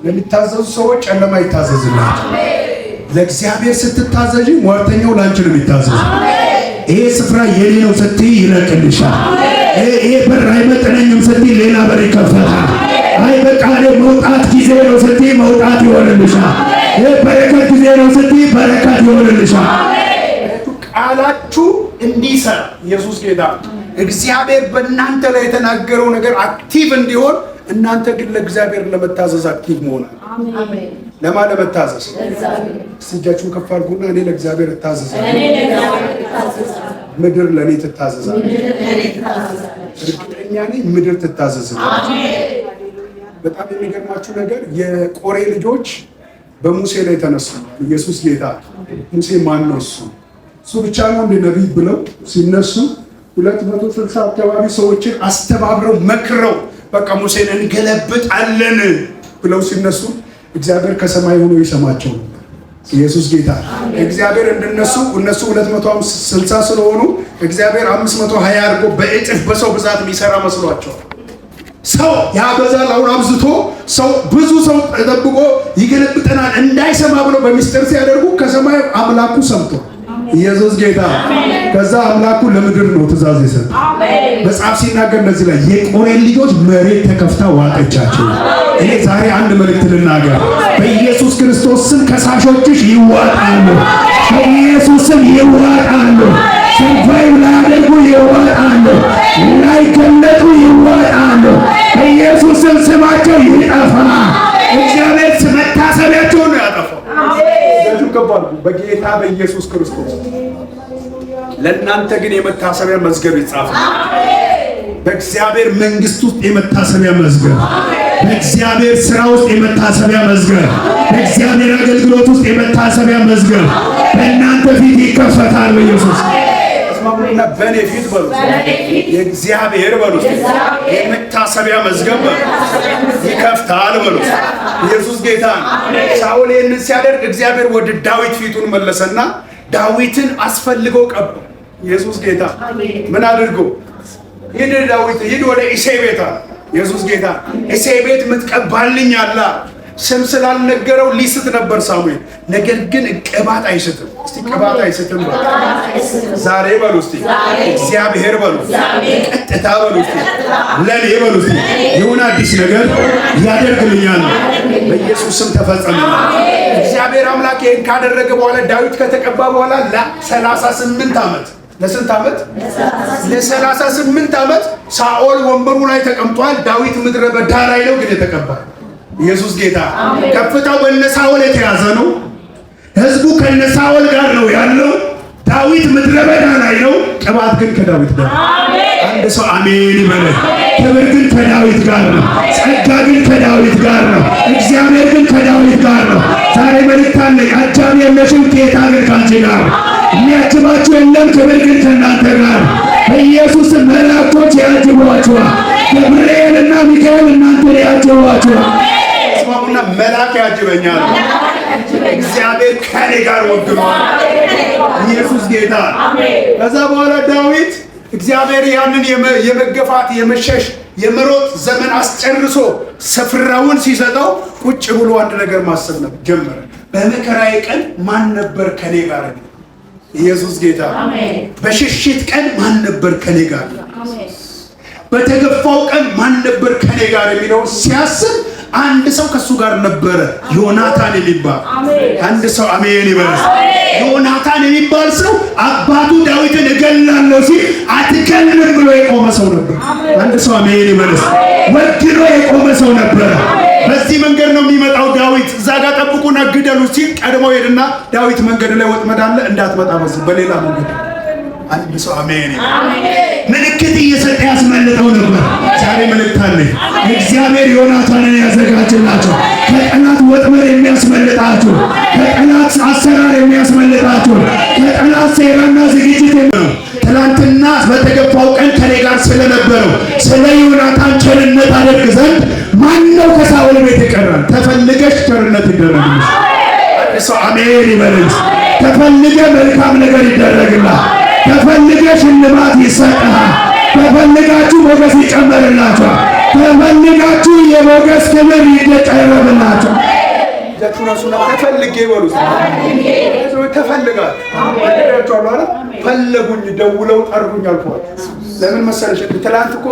ለሚታዘዙ ሰዎች ጨለማ ይታዘዝላቸው። ለእግዚአብሔር ስትታዘዢ ሟርተኛው ላንቺ ነው የሚታዘዝ። ይሄ ስፍራ የኔ ነው ስትይ ይለቅልሻል። ይሄ በር አይመጥነኝም ስትይ ሌላ በር ይከፈታል። አይ በቃ መውጣት ጊዜ ነው ስትይ መውጣት ይሆንልሻል። ይሄ በረከት ጊዜ ነው ስትይ በረከት ይሆንልሻል። ቃላችሁ እንዲሰራ ኢየሱስ ጌታ እግዚአብሔር በእናንተ ላይ የተናገረው ነገር አክቲቭ እንዲሆን እናንተ ግን ለእግዚአብሔር ለመታዘዝ አክቲቭ መሆን አሜን። ለማን ለመታዘዝ? እጃችሁን ከፍ አድርጉና እኔ ለእግዚአብሔር እታዘዛለሁ። ምድር ለኔ ትታዘዛለች። እርግጠኛ ነኝ ምድር ትታዘዛለች። በጣም የሚገርማችሁ ነገር የቆሬ ልጆች በሙሴ ላይ ተነሱ። ኢየሱስ ጌታ ሙሴ ማን ነው? እሱ ብቻ ነው እንደ ነቢይ ብለው ሲነሱ 260 አካባቢ ሰዎችን አስተባብረው መክረው በቃ ሙሴን እንገለብጣለን ብለው ሲነሱ እግዚአብሔር ከሰማይ ሆኖ ይሰማቸው። ኢየሱስ ጌታ እግዚአብሔር እንደነሱ እነሱ 260 ስለሆኑ እግዚአብሔር 520 አድርጎ በእጥፍ በሰው ብዛት የሚሰራ መስሏቸው ሰው ያበዛል። አሁን አብዝቶ ሰው ብዙ ሰው ተጠብቆ ይገለብጠናል እንዳይሰማ ብለው በሚስጥር ሲያደርጉ ከሰማይ አምላኩ ሰምቶ ኢየሱስ ጌታ ከዛ አምላኩ ለምድር ነው ትእዛዝ የሰጠ። መጽሐፍ ሲናገር እንደዚህ ላይ የቆሬን ልጆች መሬት ተከፍታ ዋጠቻቸው። እኔ ዛሬ አንድ መልእክት ልናገር። በኢየሱስ ክርስቶስ ስም ከሳሾችሽ ይዋጣሉ። በኢየሱስ ስም ይዋጣሉ። ሰንፋይ ላያደርጉ ይዋጣሉ። ላይገለጡ ይዋጣሉ። በኢየሱስ ስም ስማቸው ይጠፋ። እግዚአብሔር መታሰቢያቸውን ነው ያጠፋው። በጌታ በኢየሱስ ክርስቶስ ለእናንተ ግን የመታሰቢያ መዝገብ ይጻፋል። በእግዚአብሔር መንግስት ውስጥ የመታሰቢያ መዝገብ፣ በእግዚአብሔር ስራ ውስጥ የመታሰቢያ መዝገብ፣ በእግዚአብሔር አገልግሎት ውስጥ የመታሰቢያ መዝገብ በእናንተ ፊት ይከፈታል። በኢየሱስ እና በእኔ ፊት በሉ የእግዚአብሔር በሉ የመታሰቢያ መዝገብ ይከፍታል በሉ። ኢየሱስ ጌታ ነው። ሳኦል ይህንን ሲያደርግ እግዚአብሔር ወደ ዳዊት ፊቱን መለሰና ዳዊትን አስፈልገው ቀባ። ኢየሱስ ጌታ ምን አድርጎ ሂድ ዳዊት ሂድ ወደ እሴይ ቤት። ኢየሱስ ጌታ እሴይ ቤት ምትቀባልኝ አላ ስም ስላልነገረው ሊስት ነበር ሳሙኤል። ነገር ግን ቅባት አይስትም። እስቲ ቅባት አይስትም ዛሬ በሉ እስቲ እግዚአብሔር በሉ ቀጥታ በሉ እስቲ ለኔ በሉ እስቲ የሆነ አዲስ ነገር ያደርግልኛል። በኢየሱስ ስም ተፈጸመ። እግዚአብሔር አምላክ ይሄን ካደረገ በኋላ ዳዊት ከተቀባ በኋላ ለ38 ዓመት ለስንት ዓመት? ለ38 ዓመት ሳኦል ወንበሩ ላይ ተቀምጧል። ዳዊት ምድረ በዳ ላይ ነው ግን የተቀባ። ኢየሱስ ጌታ ከፍታው በነሳኦል የተያዘ ነው። ህዝቡ ከነሳኦል ጋር ነው ያለው። ዳዊት ምድረ በዳ ላይ ነው። ቅባት ግን ከዳዊት ጋር። አንድ ሰው አሜን ይበል። ክብር ግን ከዳዊት ጋር ነው። ጸጋ ግን ከዳዊት ጋር ነው። እግዚአብሔር ግን ከዳዊት ጋር ነው። ዛሬ መልእክት አለኝ። አጃቢ የለሽም፣ ጌታ ግን ካንቺ ጋር። የሚያጅባችሁ የለም፣ ክብር ግን ከእናንተ ጋር። በኢየሱስ መላእክቶች ያጅቧችኋል። ገብርኤልና ሚካኤል እናንተን ያጅቧችኋል። ስማሙና መልአክ ያጅበኛል። እግዚአብሔር ከኔ ጋር ወግኗል። ኢየሱስ ጌታ። ከዛ በኋላ ዳዊት እግዚአብሔር ያንን የመገፋት የመሸሽ የመሮጥ ዘመን አስጨርሶ ስፍራውን ሲሰጠው ቁጭ ብሎ አንድ ነገር ማሰብ ጀመረ። በመከራዬ ቀን ማን ነበር ከኔ ጋር? ኢየሱስ ጌታ። በሽሽት ቀን ማን ነበር ከኔ ጋር? በተገፋው ቀን ማን ነበር ከኔ ጋር የሚለው ሲያስብ አንድ ሰው ከሱ ጋር ነበረ፣ ዮናታን የሚባል አንድ ሰው አሜን ይበል። ዮናታን የሚባል ሰው አባቱ ዳዊትን እገላለሁ ሲል አትገልም ብሎ የቆመ ሰው ነበር። አንድ ሰው አሜን ይበል። ወግኖ የቆመ ሰው ነበር። በዚህ መንገድ ነው የሚመጣው ዳዊት። እዛ ጋር ጠብቁና ግደሉ ሲል ቀድሞ ሄድና ዳዊት መንገድ ላይ ወጥመድ አለ እንዳትመጣ በሌላ መንገድ። አንድ ሰው አሜን ይበል። ምልክት እየሰጠ ያስመልጠው ነበር። ዛሬ መልእክት አለ። እግዚአብሔር ዮናታንን ያዘጋጅላቸው። ከጠላት ወጥመድ የሚያስመልጣችሁ፣ ከጠላት አሰራር የሚያስመልጣችሁ፣ ከጠላት ሴራና ዝግጅት ነው። ትናንትና በተገፋው ቀን ከኔ ጋር ስለነበረው ስለ ዮናታን ቸርነት አደርግ ዘንድ ማነው ከሳኦል ቤት ይቀራል? ተፈልገሽ ቸርነት ይደረግልሽ። አንድ ሰው አሜን ይበል። ተፈልገ መልካም ነገር ይደረግልሃል። ተፈልገሽ ሽልማት ይሰጥሃል። ተፈልጋችሁ ሞገስ ይጨመርላችኋል። ተፈልጋችሁ የሞገስ ክብር ይደረግላችኋል። እጃችሁን አንሱና ተፈልጌ በሉ። ተፈልጋል አሜን አለ። ፈለጉኝ፣ ደውለው ጠሩኝ አልኳት። ለምን መሰለሽ? ትላንት እኮ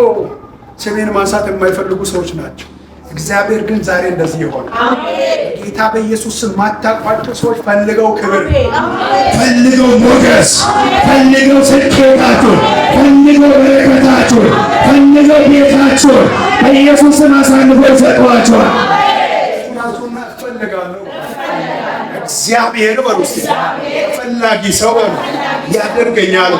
ስሜን ማንሳት የማይፈልጉ ሰዎች ናቸው። እግዚአብሔር ግን ዛሬ እንደዚህ ይሆን። ጌታ በኢየሱስ ስም ማታቋቸው ሰዎች ፈልገው ክብር፣ ፈልገው ሞገስ፣ ፈልገው ስኬታቸው፣ ፈልገው በረከታቸው፣ ፈልገው ቤታቸው በኢየሱስ ስም አሳልፈው ይሰጧቸዋል። እግዚአብሔር በሩስ ፈላጊ ሰው ያደርገኛል።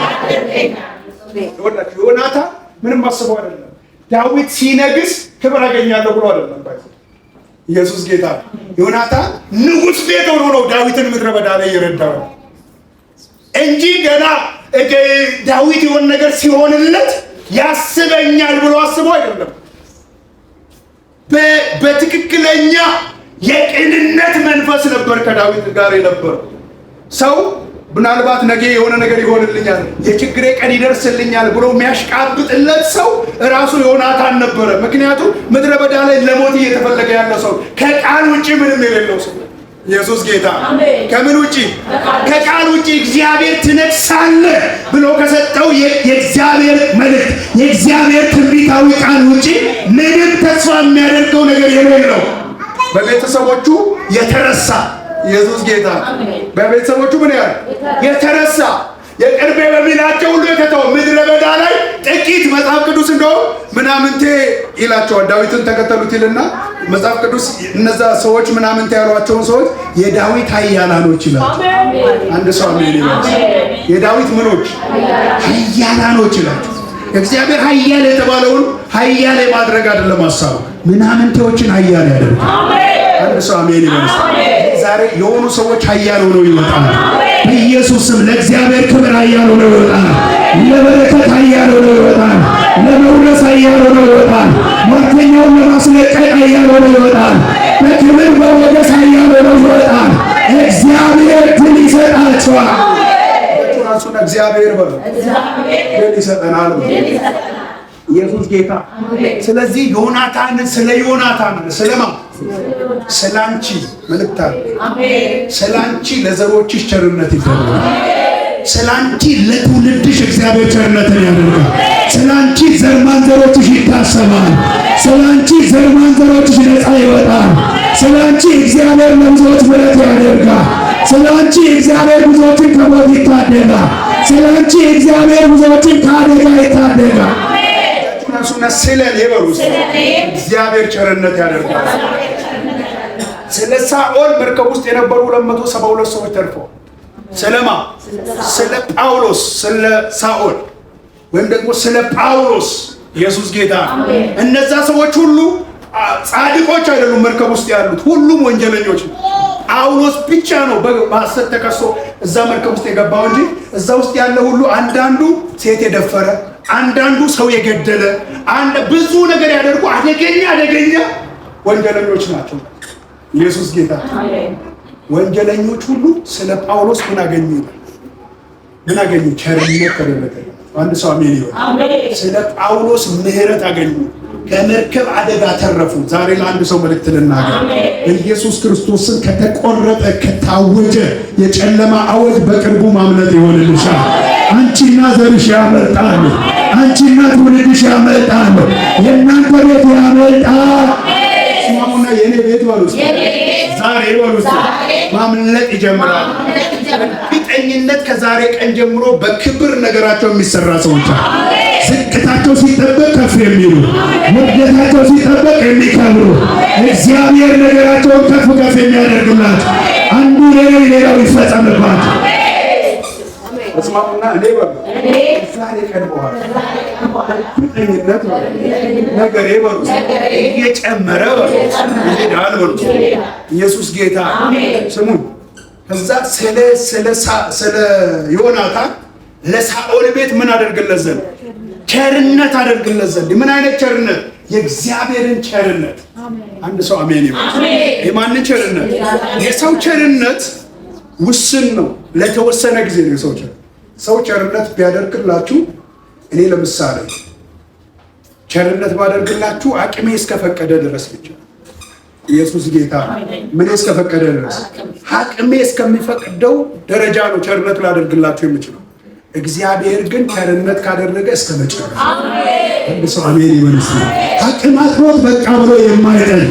ዮናታን ምንም አስበው አይደለም። ዳዊት ሲነግስ ክብር አገኛለሁ ብሎ አይደለም። ኢየሱስ ጌታ። ዮናታን ንጉሥ ቤት ሆኖ ነው ዳዊትን ምድረ በዳ ላይ የረዳው እንጂ ገና ዳዊት የሆነ ነገር ሲሆንለት ያስበኛል ብሎ አስቦ አይደለም። በትክክለኛ የቅንነት መንፈስ ነበር ከዳዊት ጋር የነበረው ሰው። ምናልባት ነገ የሆነ ነገር ይሆንልኛል፣ የችግሬ ቀን ይደርስልኛል ብሎ የሚያሽቃብጥለት ሰው ራሱ ዮናታን ነበረ። ምክንያቱም ምድረ በዳ ላይ ለሞት እየተፈለገ ያለ ሰው፣ ከቃል ውጪ ምንም የሌለው ሰው። ኢየሱስ ጌታ። ከምን ውጪ? ከቃል ውጪ እግዚአብሔር ትነግሳለህ ብሎ ከሰጠው የእግዚአብሔር መልእክት፣ የእግዚአብሔር ትንቢታዊ ቃል ውጪ ምንም ተስፋ የሚያደርገው ነገር የሌለው፣ በቤተሰቦቹ የተረሳ ኢየሱስ ጌታ። በቤተሰቦቹ ምን ያህል የተረሳ፣ የቅርቤ በሚላቸው ሁሉ የተተው፣ ምድረ በዳ ላይ ጥቂት መጽሐፍ ቅዱስ እንደው ምናምንቴ ይላቸዋል። ዳዊትን ተከተሉት ይልና መጽሐፍ ቅዱስ እነዛ ሰዎች ምናምንቴ ያሏቸውን ሰዎች የዳዊት ኃያላኖች ይላል። አንድ ሰው አሜን ይላል። የዳዊት ምኖች ኃያላኖች ይላል። እግዚአብሔር ኃያል የተባለውን ኃያል ማድረግ አይደለም ሐሳቡ፣ ምናምንቴዎችን ኃያል ያደርጋል። አንድ ሰው አሜን ይላል። ዛሬ የሆኑ ሰዎች ኃያል ሆነው ይወጣል። በኢየሱስ ስም ለእግዚአብሔር ክብር ኃያል ሆነው ይወጣል። ለበረከት ኃያል ሆነው ይወጣል። ለመውረስ ኃያል ሆነው ይወጣል። ሟርተኛውን ለማስለቀቅ ኃያል ሆነው ይወጣል። በክብር በሞገስ ኃያል ሆነው ይወጣል። እግዚአብሔር ድል ይሰጣቸዋል። ራሱን እግዚአብሔር በሉ ድል ይሰጠናል። ኢየሱስ ጌታ። ስለዚህ ዮናታን ስለ ዮናታን ስለማ ስላንቺ መልእክት አለ። ስላንቺ ለዘሮችሽ ቸርነት ይደረጋል። ስላንቺ ለትውልድሽ እግዚአብሔር ቸርነትን ያደርጋል። ስላንቺ ዘር ማንዘሮችሽ ይታሰባል። ስላንቺ ዘር ማንዘሮችሽ ነፃ ይወጣል። ስላንቺ እግዚአብሔር ለብዙዎች ምሕረት ያደርጋል። ስላንቺ እግዚአብሔር ብዙዎችን ከሞት ይታደጋል። ስላንቺ እግዚአብሔር ብዙዎችን ከአደጋ ይታደጋል። ስለኔ በሩስ እግዚአብሔር ቸርነት ያደርጋል። ስለ ሳኦል መርከብ ውስጥ የነበሩ 272 ሰዎች ተርፈው፣ ስለማ ስለ ጳውሎስ፣ ስለ ሳኦል ወይም ደግሞ ስለ ጳውሎስ ኢየሱስ ጌታ። እነዛ ሰዎች ሁሉ ጻድቆች አይደሉም። መርከብ ውስጥ ያሉት ሁሉም ወንጀለኞች ነው። ጳውሎስ ብቻ ነው በሐሰት ተከሶ እዛ መርከብ ውስጥ የገባው እንጂ እዛ ውስጥ ያለ ሁሉ አንዳንዱ ሴት የደፈረ፣ አንዳንዱ ሰው የገደለ፣ ብዙ ነገር ያደርጉ አደገኛ ወንጀለኞች ናቸው። ኢየሱስ ጌታ። ወንጀለኞች ሁሉ ስለ ጳውሎስ ምን አገኙ? ምን አገኙ? ቸርነት ተደረገ። አንድ ሰው አሜን ይበል። ስለ ጳውሎስ ምሕረት አገኙ። ከመርከብ አደጋ ተረፉ። ዛሬ ለአንድ ሰው መልእክት ልናገር። ኢየሱስ ክርስቶስን ከተቆረጠ ከታወጀ የጨለማ አወጅ በቅርቡ ማምለጥ ይሆንልሻል። አንቺና ዘርሽ ያመልጣሉ። አንቺና ትውልድሽ ያመልጣሉ። የእናንተ ቤት ያመልጣል። ስማሙና የኔ ቤት በሉት፣ ዛሬ በሉት ማምለጥ ይጀምራል። እርግጠኝነት ከዛሬ ቀን ጀምሮ በክብር ነገራቸው የሚሰራ ሰዎች አሉ። ዝቅታቸው ሲጠበቅ ከፍ የሚሉ፣ ውርደታቸው ሲጠበቅ የሚከብሩ፣ እግዚአብሔር ነገራቸውን ከፍ የሚያደርግላቸው፣ አንዱ ሌላው ይፈጸምባቸው። እስማሙና እኔ በሉ ዛሬ ቀን በኋላ እርግጠኝነት ነገሬ በሉ እየጨመረ በሉ ይሄዳል በሉ። ኢየሱስ ጌታ። ስሙን ከዛ ስለ ዮናታን ለሳኦል ቤት ምን አደርግለት ዘንድ? ቸርነት አደርግለት ዘንድ። ምን አይነት ቸርነት? የእግዚአብሔርን ቸርነት። አንድ ሰው አሜን ይበል። የማንን ቸርነት? የሰው ቸርነት ውስን ነው። ለተወሰነ ጊዜ ነው የሰው ቸርነት። ሰው ቸርነት ቢያደርግላችሁ፣ እኔ ለምሳሌ ቸርነት ባደርግላችሁ አቅሜ እስከፈቀደ ድረስ ብቻ። ኢየሱስ ጌታ ምን እስከፈቀደ ድረስ አቅሜ እስከሚፈቅደው ደረጃ ነው ቸርነት ላደርግላችሁ የምችለው። እግዚአብሔር ግን ቸርነት ካደረገ እስከ መጨረሻ አንድ ሰው አሜን ይመልስ። አቅም አጥሮት በቃ ብሎ የማይጠል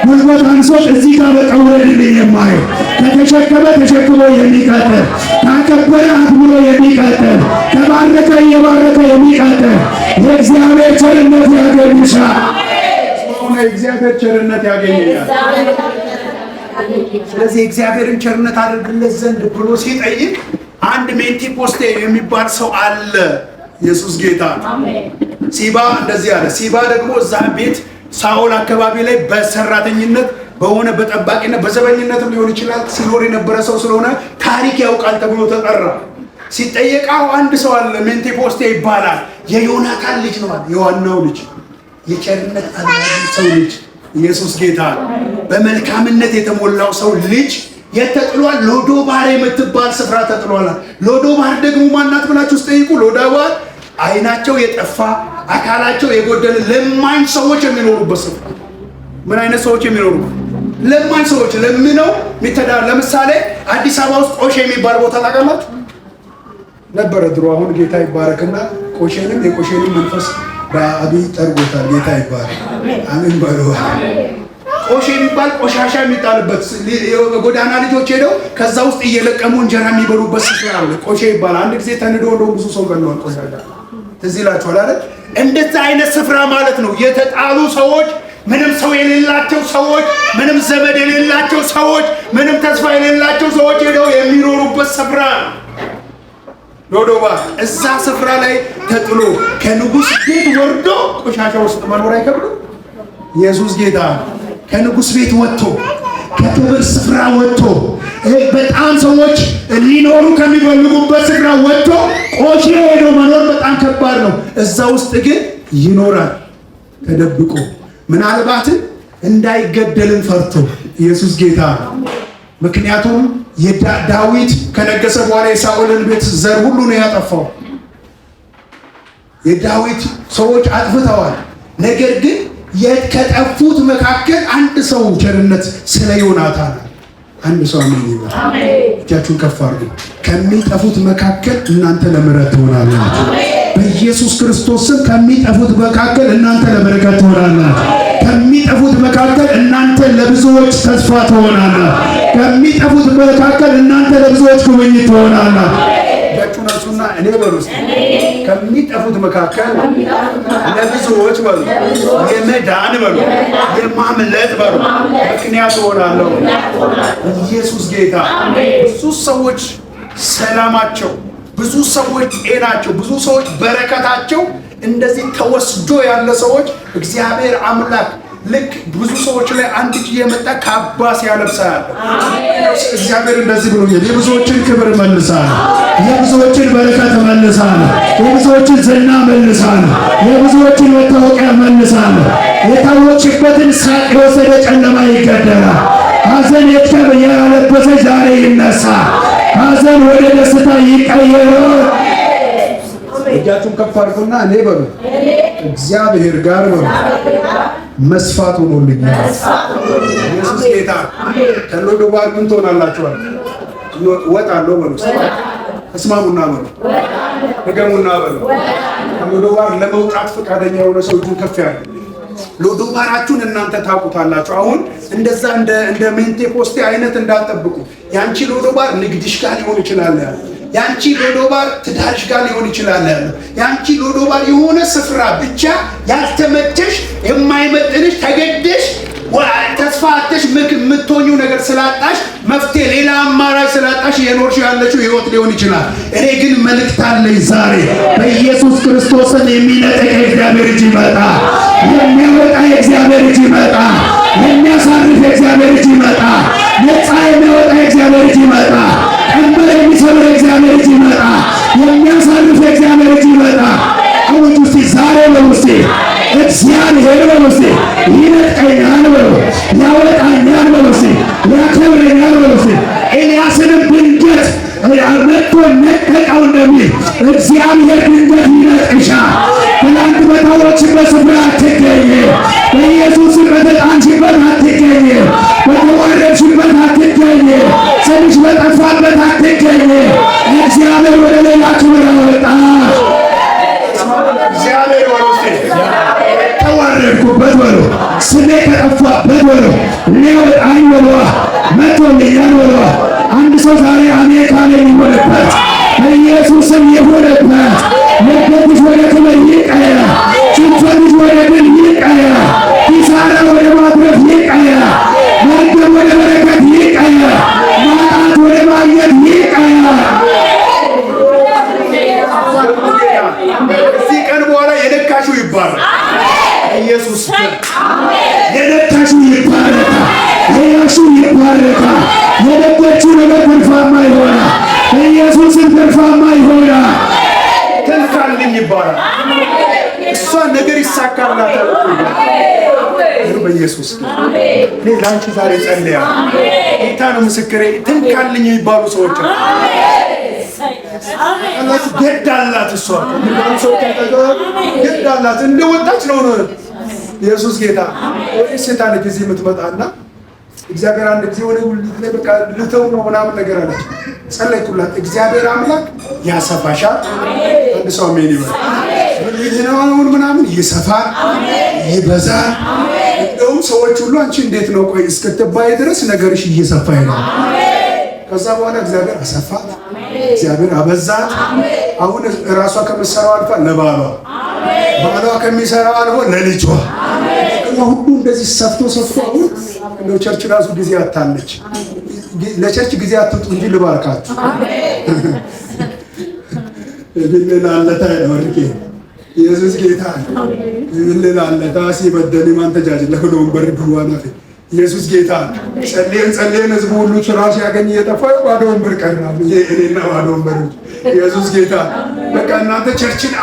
ጉልበት አንሶት እዚህ ጋር በቃ ብሎ የማየው ከተሸከመ ተሸክሞ የሚቀጥል ካከበረ አክብሮ የሚቀጥል ከባረከ እየባረከ የሚቀጥል የእግዚአብሔር ቸርነት ያገኝሻል። የእግዚአብሔር ቸርነት ያገኘኛል። ስለዚህ እግዚአብሔርን ቸርነት አድርግለት ዘንድ ብሎ ሲጠይቅ አንድ ሜንቴኮስቴ የሚባል ሰው አለ። ኢየሱስ ጌታ ሲባ እንደዚህ አለ። ሲባ ደግሞ እዛ ቤት ሳኦል አካባቢ ላይ በሰራተኝነት በሆነ በጠባቂነት በዘበኝነትም ሊሆን ይችላል ሲኖር የነበረ ሰው ስለሆነ ታሪክ ያውቃል ተብሎ ተጠራ። ሲጠየቃው አንድ ሰው አለ ሜንቴኮስቴ ይባላል። የዮናታን ልጅ ነው፣ የዋናው ልጅ የቸርነት አድራጊ ሰው ልጅ ኢየሱስ ጌታ በመልካምነት የተሞላው ሰው ልጅ የተጥሏል። ሎዶባር የምትባል ስፍራ ተጥሏል። ሎዶባር ደግሞ ማናት ብላችሁ ጠይቁ። ሎዶባር አይናቸው የጠፋ አካላቸው የጎደለ ለማኝ ሰዎች የሚኖሩበት ስፍራ። ምን አይነት ሰዎች የሚኖሩበት? ለማኝ ሰዎች ለምነው ሚተዳር። ለምሳሌ አዲስ አበባ ውስጥ ቆሼ የሚባል ቦታ ታውቃላችሁ? ነበረ ድሮ። አሁን ጌታ ይባረክና ቆሼንም የቆሼንም መንፈስ በአብይ ጠርጎታል። ጌታ ይባረክ። አሜን በሉ። ቆሼ የሚባል ቆሻሻ የሚጣልበት የጎዳና ልጆች ሄደው ከዛ ውስጥ እየለቀሙ እንጀራ የሚበሉበት ስፍራ አለ። ቆሼ ይባላል። አንድ ጊዜ ተንዶ እንደው ብዙ ሰው ገለዋል። ቆሻሻ ትዝ ይላችኋል አይደል? እንደዛ አይነት ስፍራ ማለት ነው። የተጣሉ ሰዎች፣ ምንም ሰው የሌላቸው ሰዎች፣ ምንም ዘመድ የሌላቸው ሰዎች፣ ምንም ተስፋ የሌላቸው ሰዎች ሄደው የሚኖሩበት ስፍራ ሎዶባር። እዛ ስፍራ ላይ ተጥሎ ከንጉሥ ቤት ወርዶ ቆሻሻ ውስጥ መኖር አይከብድም? ኢየሱስ ጌታ ከንጉሥ ቤት ወጥቶ ከክብር ስፍራ ወጥቶ በጣም ሰዎች ሊኖሩ ከሚፈልጉበት ስፍራ ወጥቶ ቆሼ ሄዶ መኖር በጣም ከባድ ነው። እዛ ውስጥ ግን ይኖራል ተደብቆ፣ ምናልባትም እንዳይገደልን ፈርቶ። ኢየሱስ ጌታ ምክንያቱም ዳዊት ከነገሰ በኋላ የሳኦልን ቤት ዘር ሁሉ ነው ያጠፋው። የዳዊት ሰዎች አጥፍተዋል። ነገር ግን ከጠፉት መካከል አንድ ሰው ቸርነት ስለ ዮናታን አንድ ሰው አሜን ይበል። እጃችሁን ከፍ አድርጉ። ከሚጠፉት መካከል እናንተ ለምሕረት ትሆናላችሁ። በኢየሱስ ክርስቶስ ስም ከሚጠፉት መካከል እናንተ ለበረከት ትሆናላችሁ። ከሚጠፉት መካከል እናንተ ለብዙዎች ተስፋ ትሆናላችሁ። ከሚጠፉት መካከል እናንተ ለብዙዎች ጉብኝት ትሆናላችሁ። እጃችሁን አንሱና እኔ በሉ እስኪ ከሚጠፉት መካከል ለብዙዎች በሉ የመዳን በሉ የማምለጥ በሉ ምክንያት እሆናለሁ። ኢየሱስ ጌታ። ብዙ ሰዎች ሰላማቸው፣ ብዙ ሰዎች ጤናቸው፣ ብዙ ሰዎች በረከታቸው እንደዚህ ተወስዶ ያለ ሰዎች እግዚአብሔር አምላክ ልክ ብዙ ሰዎች ላይ አንድ እጅ የመጣ ካባ ሲያለብሳ ያለ እግዚአብሔር እንደዚህ ብሎኛል። የብዙዎችን ክብር መልሳለሁ፣ የብዙዎችን በረከት መልሳለሁ፣ የብዙዎችን ዝና መልሳለሁ፣ የብዙዎችን መታወቂያ መልሳለሁ። የታወቅሽበትን ሳቅ የወሰደ ጨለማ ይገደላል። ሐዘን ያለበሰ ዛሬ ይነሳል። ሐዘን ወደ ደስታ ይቀየራል። እጃችሁን ከፍ አድርጉና እኔ በሉ እግዚአብሔር ጋር በሉ መስፋት ሆኖልኛል። ኢየሱስ ጌታ። ከሎዶባር ምን ትሆናላችኋል? እወጣለሁ በሉ። እስማሙና በሉ፣ ድገሙና በሉ። ከሎዶባር ለመውጣት ፈቃደኛ የሆነ ሰው እጁን ከፍ ያለ። ሎዶባራችሁን እናንተ ታውቁታላችሁ። አሁን እንደዛ እንደ ሜንቴኮስቴ አይነት እንዳትጠብቁ። ያንቺ ሎዶባር ንግድሽ ጋር ሊሆን ይችላል ያለ፣ ያንቺ ሎዶባር ትዳርሽ ጋር ሊሆን ይችላል ያለ፣ ያንቺ ሎዶባር የሆነ ስፍራ ብቻ ያልተመቸሽ የማይመጥንሽ ተገደሽ ተስፋ አጥተሽ የምትሆኚው ነገር ስላጣሽ መፍትሄ ሌላ አማራጭ ስላጣሽ የኖርሽ ያለሽው ህይወት ሊሆን ይችላል። እኔ ግን መልእክት አለኝ ዛሬ በኢየሱስ ክርስቶስን የሚነጥቅ የእግዚአብሔር እጅ ይመጣ፣ የሚያወጣ የእግዚአብሔር እጅ ይመጣ፣ የሚያሳርፍ የእግዚአብሔር እጅ ይመጣ፣ ነፃ የሚያወጣ የእግዚአብሔር እጅ ይመጣ፣ ቀንበር የሚሰብር የእግዚአብሔር እጅ ይመጣ፣ የሚያሳርፍ የእግዚአብሔር እጅ ይመጣ። አሁን ውስጥ ዛሬ በውስጤ እግዚአብሔር በውስጤ ይነጥቀኛል በሉ፣ ያወጣኛል በውስጤ፣ ያከብረኛል በውስጤ። ኤልያስንም ድንገት መጥቶ ነጠቀው እንደሚል እግዚአብሔር ድንገት ይነጥቅሻል። ትናንት በታወቅሽበት ስፍራ አትገኝ፣ በኢየሱስ በተጣልሽበት አትገኝ። መጥቶልኛል ብሎ አንድ ሰው ዛሬ አሜን ካለ ይሆንበት፣ በኢየሱስም ይሆንበት። መገድሽ ወደ ክብር ይቀየር፣ ሽንፈትሽ ወደ ድል ይቀየር፣ ኪሳራ ወደ ማትረፍ ይቀየር፣ መርገም ወደ በረከት ይቀየር፣ ማጣት ወደ ማግኘት ይቀየር። እዚህ ቀን በኋላ የነካሽው ይባረክ። ኢየሱስ የነካሽው ይባረክ፣ የያዝሽው ይባረክ። የነገርሽው ነገር ትርፋማ ይሆናል። ኢየሱስን ትርፋማ ይሆናል። ትልካልኝ ይባላል። እሷ ነገር ይሳካላታል በኢየሱስ። እኔ ለአንቺ ዛሬ ጸልያለሁ። ጌታ ነው ምስክሬ። ትልካልኝ የሚባሉ ሰዎች ገዳላት፣ እሷ ገዳላት እንደወጣች ነው ኢየሱስ ጌታ። ሴት አለች እዚህ የምትመጣና እግዚአብሔር አንድ ጊዜ ወደ ውልት ላይ በቃ ልተው ነው ምናምን ነገር አለች። ጸለይኩላት። እግዚአብሔር አምላክ ያሰፋሻል። አንድ ሰው አሜን ይበል። ይሄናውን ምናምን ይሰፋል፣ ይበዛል። እንደውም ሰዎች ሁሉ አንቺ እንዴት ነው ቆይ እስክትባይ ድረስ ነገርሽ እየሰፋ ይላል። ከዛ በኋላ እግዚአብሔር አሰፋት፣ እግዚአብሔር አበዛት። አሁን ራሷ ከምትሰራው አልፋ ለባሏ፣ ባሏ ከሚሰራው አልፎ ለልጇ ሁሉ እንደዚህ ሰፍቶ አሁን እንደው ቸርች ራሱ ጊዜ አታለች። ለቸርች ጊዜ አትጡ እንጂ ልባርካችሁ። እብልላለታ ወርቄ ኢየሱስ ጌታ እብልላለታ ሲበደል ማን ተጃጅለ ነው በርዱዋና ኢየሱስ ጌታ። ጸልየን ህዝቡ ሁሉ ራሱ ያገኝ እየጠፋ ባዶ ወንበር ቀራ። እኔና ባዶ ወንበር ኢየሱስ ጌታ። በቃ እናንተ ቸርችን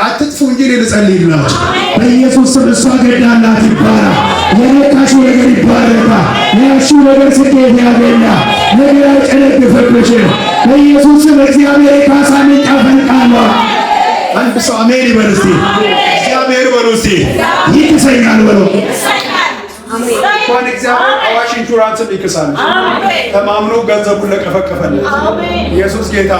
አትጥፉ እንጂ ልጸልይላችሁ በኢየሱስ ስም። እሷ ገዳላት ይባላል። የነካሽው ነገር ይባረካል። የያዝሽው ነገር ስኬት ያገኛል። ነገር አይጨነግፍብሽም በኢየሱስ ስም። እግዚአብሔር የካሳ ምንጭ ያፈልቃል። አንድ ሰው አሜን ይበል እስቲ። እግዚአብሔር በሉ እስቲ። ይክሰኛል በሉ። እንኳን እግዚአብሔር አዋሽ ኢንሹራንስን ይክሳል። ተማምኖ ገንዘቡን ለቀፈቀፈለት ኢየሱስ ጌታ።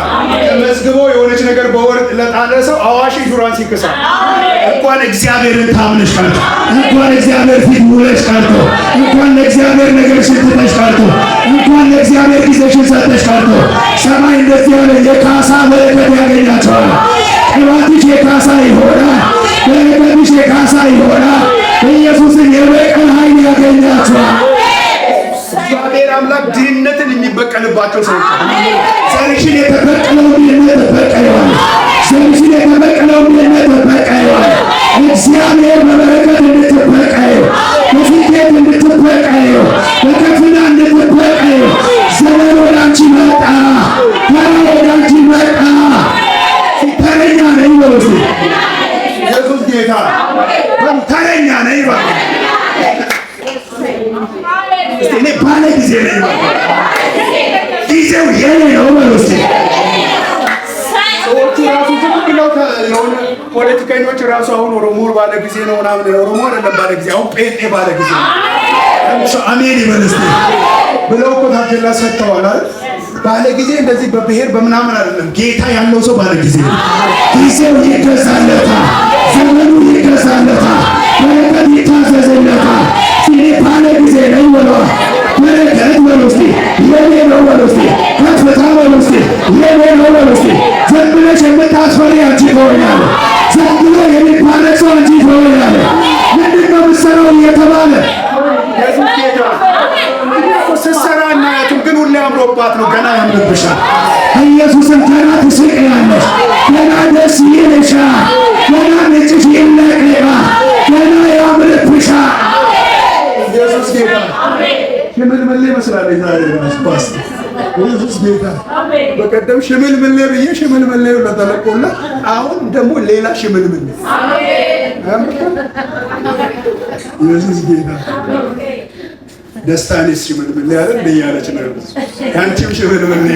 ተመዝግቦ የሆነች ነገር በወርቅ ለጣለ ሰው አዋሽ ኢንሹራንስ ይክሳል። እንኳን እግዚአብሔርን ታምነሽ ቀርቶ፣ እንኳን እግዚአብሔር ፊት ውለሽ ቀርቶ፣ እንኳን ለእግዚአብሔር ነገርሽን ትተሽ ቀርቶ፣ እንኳን ለእግዚአብሔር ጊዜሽን ሰጠሽ ቀርቶ፣ ሰማይ እንደዚህ ያለ የካሳ በረከት ያገኛቸዋል። ቅባትሽ የካሳ ይሆናል። በረከትሽ የካሳ ይሆናል። ኢየሱስን የበቀል ኃይል ያገኛቸዋል። እግዚአብሔር አምላክ ድህነትን የሚበቀልባቸው ሰዎች ዘርሽን የተበቀለው ድህነት ተበቀለዋል። ዘርሽን የተበቀለው ድህነት ተበቀለዋል። እግዚአብሔር በበረከት እንድትበቀዩ፣ በስኬት እንድትበቀዩ፣ በከፍታ እንድትበቀዩ ዘመን ወደ አንቺ መጣ። ተራ ወደ አንቺ መጣ። ተረኛ ነኝ በሉ ኢየሱስ ጌታ። ተረኛ ነኝ በሉ እኔ ባለ ጊዜ ነኝ በሉ። ጊዜው የኔ ነው በሉ እስቲ። ሰዎቹ ራሱ ዝም ብለው የሆነ ፖለቲከኞች ራሱ አሁን ኦሮሞ ባለ ጊዜ ነው ምናምን፣ ኦሮሞ አይደለም ባለ ጊዜ፣ አሁን ጴንጤ ባለ ጊዜ ነው። አሜን ይበል እስቲ ብለው እኮ ታፔላ ሰጥተዋል አይደል? ባለ ጊዜ እንደዚህ በብሔር በምናምን አይደለም። ጌታ ያለው ሰው ባለ ጊዜ ነው። ጊዜው ይገዛለታል፣ ዘመኑ ይገዛለታል፣ በረከት ይታዘዝለታል። እኔ ባለ ጊዜ ነኝ ብለዋል። በረከት በሉ እስቲ፣ የኔ ነው በሉ እስቲ፣ ከፍታ በሉ እስቲ፣ የኔ ነው በሉ እስቲ። ዝም ብለሽ የምታስፈሪ አንቺ ትሆኛለሽ። ዝም ብሎ የሚባረክ ሰው አንቺ ትሆኛለሽ። ምንድን ነው የምትሰራው እየተባለ ስትሰራ እናያትም፣ ግን ሁሌ አምሮባት ነው። ገና ያምርብሻል። ኢየሱስን ገና ትስቂያለሽ፣ ገና ደስ ይልሻል፣ ገና ነጭሽ ይለቀቃል፣ ገና ያምርብሻል። ኢየሱስ ጌታ። ሽምልምሌ መስላለች ዛሬ ራስ ኢየሱስ ጌታ። በቀደም ሽምልምሌ ብዬ ሽምልምሌው ለተለቆለት፣ አሁን ደግሞ ሌላ ሽምልምሌ። ኢየሱስ ጌታ። ደስታኔስ ሽምልምሌ አይደል እያለች ነው። ያንቺም ሽምልምሌ